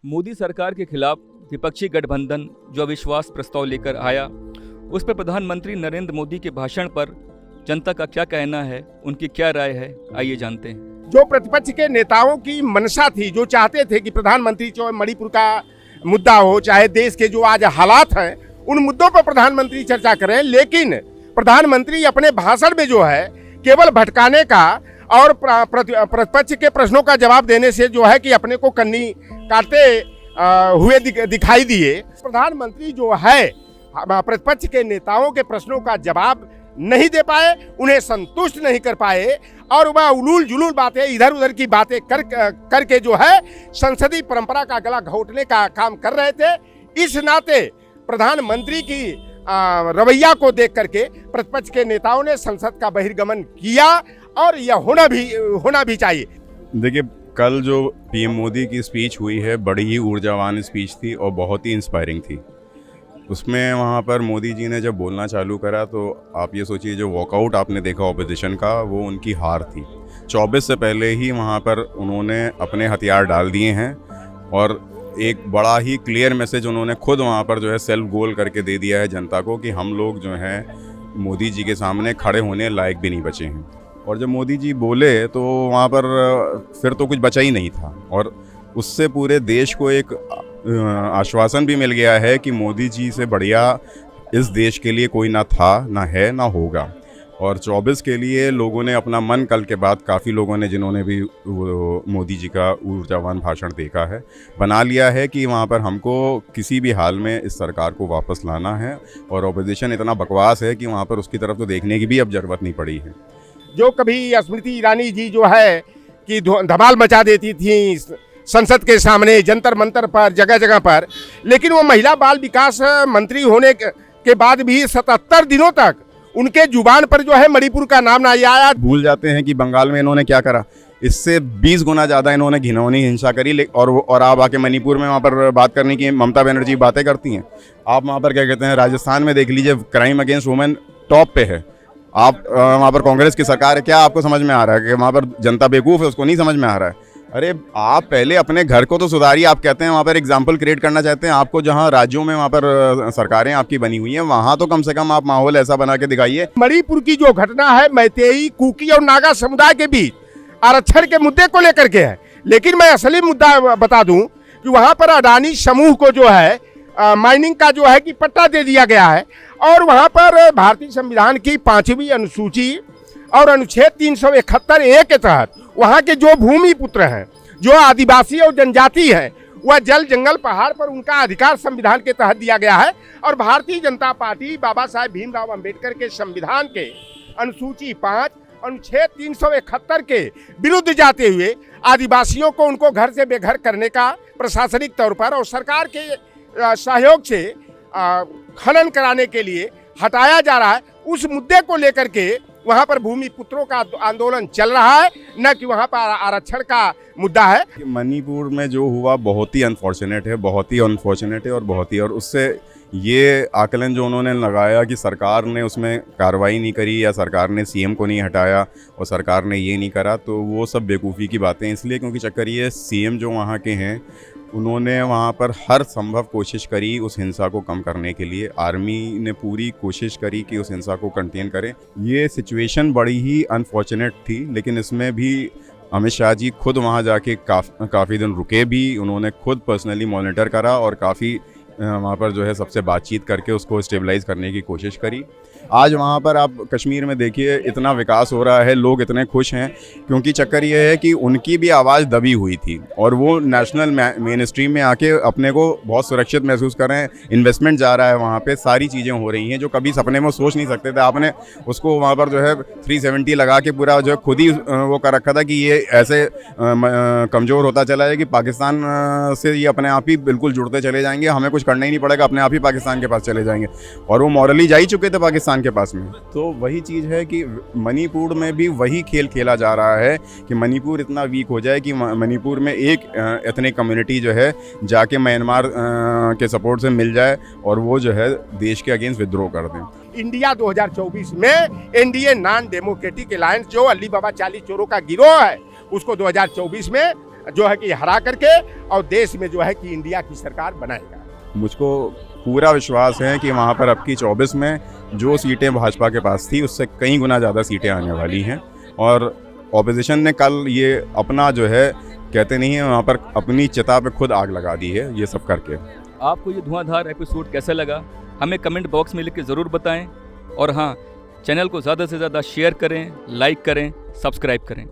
मोदी सरकार के खिलाफ विपक्षी गठबंधन जो अविश्वास प्रस्ताव लेकर आया, उस पर प्रधानमंत्री नरेंद्र मोदी के भाषण पर जनता का क्या कहना है, उनकी क्या राय है, आइए जानते हैं। जो प्रतिपक्ष के नेताओं की मंशा थी, जो चाहते थे कि प्रधानमंत्री चाहे मणिपुर का मुद्दा हो, चाहे देश के जो आज हालात हैं, उन मुद्दों पर प्रधानमंत्री चर्चा करें, लेकिन प्रधानमंत्री अपने भाषण में जो है केवल भटकाने का और प्रतिपक्ष के प्रश्नों का जवाब देने से जो है कि अपने को कन्नी काटते हुए दिखाई दिए। प्रधानमंत्री जो है प्रतिपक्ष के नेताओं के प्रश्नों का जवाब नहीं दे पाए, उन्हें संतुष्ट नहीं कर पाए और वह उलूल जुलूल बातें इधर उधर की बातें करके जो है संसदीय परंपरा का गला घोटने का काम कर रहे थे। इस नाते प्रधानमंत्री की रवैया को देख करके प्रतिपक्ष के नेताओं ने संसद का बहिर्गमन किया और यह होना भी चाहिए। देखिए, कल जो पीएम मोदी की स्पीच हुई है, बड़ी ही ऊर्जावान स्पीच थी और बहुत ही इंस्पायरिंग थी। उसमें वहाँ पर मोदी जी ने जब बोलना चालू करा तो आप ये सोचिए, जो वॉकआउट आपने देखा ऑपोजिशन का, वो उनकी हार थी। 24 से पहले ही वहाँ पर उन्होंने अपने हथियार डाल दिए हैं और एक बड़ा ही क्लियर मैसेज उन्होंने खुद वहाँ पर जो है सेल्फ गोल करके दे दिया है जनता को कि हम लोग जो हैं मोदी जी के सामने खड़े होने लायक भी नहीं बचे हैं। और जब मोदी जी बोले तो वहाँ पर फिर तो कुछ बचा ही नहीं था और उससे पूरे देश को एक आश्वासन भी मिल गया है कि मोदी जी से बढ़िया इस देश के लिए कोई ना था, ना है, ना होगा। और 24 के लिए लोगों ने अपना मन, कल के बाद काफ़ी लोगों ने जिन्होंने भी मोदी जी का ऊर्जावान भाषण देखा है, बना लिया है कि वहाँ पर हमको किसी भी हाल में इस सरकार को वापस लाना है। और ऑपोजिशन इतना बकवास है कि वहाँ पर उसकी तरफ तो देखने की भी अब ज़रूरत नहीं पड़ी है। जो कभी स्मृति ईरानी जी जो है कि धमाल मचा देती थी संसद के सामने, जंतर मंतर पर, जगह जगह पर, लेकिन वो महिला बाल विकास मंत्री होने के बाद भी 77 दिनों तक उनके जुबान पर जो है मणिपुर का नाम ना आया। भूल जाते हैं कि बंगाल में इन्होंने क्या करा, इससे 20 गुना ज़्यादा इन्होंने घिनौनी हिंसा करी। और आप आके मणिपुर में वहाँ पर बात करने की ममता बनर्जी बातें करती हैं। आप वहाँ पर क्या कहते हैं, राजस्थान में देख लीजिए, क्राइम अगेंस्ट वुमेन टॉप पे है। आप वहाँ पर कांग्रेस की सरकार है, क्या आपको समझ में आ रहा है कि वहाँ पर जनता बेवकूफ़ है, उसको नहीं समझ में आ रहा है? अरे आप पहले अपने घर को तो सुधारिए। आप कहते हैं वहाँ पर एग्जाम्पल क्रिएट करना चाहते हैं, आपको जहाँ राज्यों में वहाँ पर सरकारें आपकी बनी हुई हैं, वहाँ तो कम से कम आप माहौल ऐसा बना के दिखाइए। मणिपुर की जो घटना है मैतेई, कुकी और नागा समुदाय के बीच आरक्षण के मुद्दे को लेकर के है, लेकिन मैं असली मुद्दा बता दूं कि वहाँ पर अडानी समूह को जो है माइनिंग का जो है कि पट्टा दे दिया गया है और वहाँ पर भारतीय संविधान की 5वीं अनुसूची और अनुच्छेद 371A के तहत वहाँ के जो भूमि पुत्र हैं, जो आदिवासी और जनजाति हैं, वह जल जंगल पहाड़ पर उनका अधिकार संविधान के तहत दिया गया है। और भारतीय जनता पार्टी बाबा साहेब भीमराव अंबेडकर के संविधान के अनुसूची 5 अनुच्छेद 371 के विरुद्ध जाते हुए आदिवासियों को उनको घर से बेघर करने का प्रशासनिक तौर पर और सरकार के सहयोग से खनन कराने के लिए हटाया जा रहा है। उस मुद्दे को लेकर के वहाँ पर भूमि पुत्रों का आंदोलन चल रहा है, न कि वहाँ पर आरक्षण का मुद्दा है। मणिपुर में जो हुआ बहुत ही अनफॉर्चुनेट है, बहुत ही अनफॉर्चुनेट है और उससे ये आकलन जो उन्होंने लगाया कि सरकार ने उसमें कार्रवाई नहीं करी या सरकार ने सीएम को नहीं हटाया और सरकार ने ये नहीं करा, तो वो सब बेवकूफ़ी की बातें। इसलिए क्योंकि चक्कर ये सीएम जो वहाँ के हैं, उन्होंने वहाँ पर हर संभव कोशिश करी उस हिंसा को कम करने के लिए। आर्मी ने पूरी कोशिश करी कि उस हिंसा को कंटेन करें। ये सिचुएशन बड़ी ही अनफॉर्चुनेट थी, लेकिन इसमें भी अमित शाह जी खुद वहाँ जाके काफ़ी दिन रुके भी। उन्होंने खुद पर्सनली मॉनिटर करा और काफ़ी वहाँ पर जो है सबसे बातचीत करके उसको स्टेबलाइज करने की कोशिश करी। आज वहाँ पर आप कश्मीर में देखिए, इतना विकास हो रहा है, लोग इतने खुश हैं, क्योंकि चक्कर ये है कि उनकी भी आवाज़ दबी हुई थी और वो नेशनल मेन स्ट्रीम में आके अपने को बहुत सुरक्षित महसूस कर रहे हैं। इन्वेस्टमेंट जा रहा है वहाँ पे, सारी चीज़ें हो रही हैं जो कभी सपने में सोच नहीं सकते थे। आपने उसको वहाँ पर जो है 370 लगा के पूरा जो है खुद ही वो कर रखा था कि ये ऐसे कमज़ोर होता चला है कि पाकिस्तान से ये अपने आप ही बिल्कुल जुड़ते चले जाएंगे, हमें कुछ करना ही नहीं पड़ेगा, अपने आप ही पाकिस्तान के पास चले जाएंगे। और वो मॉरली जा ही चुके थे पाकिस्तान के पास में। तो वही चीज़ है कि मणिपुर में भी वही खेल खेला जा रहा है कि मणिपुर इतना वीक हो जाए कि मणिपुर में एक एथनिक कम्युनिटी जो है जाके म्यांमार के सपोर्ट से मिल जाए और वो जो है देश के अगेंस्ट विद्रोह कर दें। इंडिया 2024 में एनडीए नॉन डेमोक्रेटिक अलायंस जो अली बाबा 40 चोरों का गिरोह है, उसको 2024 में जो है कि हरा करके और देश में जो है कि इंडिया की सरकार बनाएगा। मुझको पूरा विश्वास है कि वहाँ पर अब की 24 में जो सीटें भाजपा के पास थी उससे कई गुना ज़्यादा सीटें आने वाली हैं। और ऑपोजिशन ने कल ये अपना जो है कहते नहीं है वहाँ पर अपनी चिता पे खुद आग लगा दी है ये सब करके। आपको ये धुआंधार एपिसोड कैसा लगा हमें कमेंट बॉक्स में लिख के ज़रूर बताएं। और हाँ, चैनल को ज़्यादा से ज़्यादा शेयर करें, लाइक करें, सब्सक्राइब करें।